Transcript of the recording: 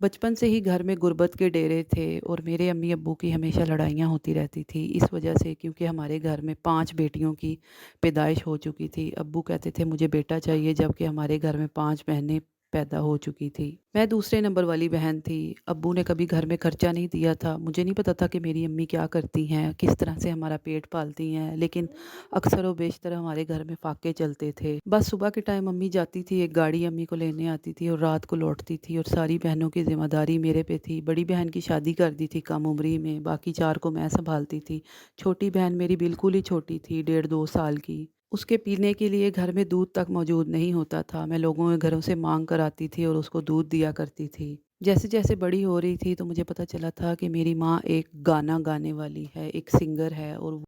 बचपन से ही घर में गुर्बत के डेरे थे और मेरे अम्मी अब्बू की हमेशा लड़ाइयाँ होती रहती थी इस वजह से, क्योंकि हमारे घर में 5 बेटियों की पैदाइश हो चुकी थी। अब्बू कहते थे मुझे बेटा चाहिए, जबकि हमारे घर में 5 बहनें पैदा हो चुकी थी। मैं दूसरे नंबर वाली बहन थी। अब्बू ने कभी घर में खर्चा नहीं दिया था। मुझे नहीं पता था कि मेरी अम्मी क्या करती हैं, किस तरह से हमारा पेट पालती हैं, लेकिन अक्सर व बेशतर हमारे घर में फाके चलते थे। बस सुबह के टाइम अम्मी जाती थी, एक गाड़ी अम्मी को लेने आती थी और रात को लौटती थी, और सारी बहनों की ज़िम्मेदारी मेरे पे थी। बड़ी बहन की शादी कर दी थी कम उम्र ही में, बाकी 4 को मैं सँभालती थी। छोटी बहन मेरी बिल्कुल ही छोटी थी, डेढ़ 2 साल की। उसके पीने के लिए घर में दूध तक मौजूद नहीं होता था। मैं लोगों के घरों से माँग कर आती थी और उसको दूध दिया करती थी। जैसे-जैसे बड़ी हो रही थी तो मुझे पता चला था कि मेरी माँ एक गाना गाने वाली है, एक सिंगर है, और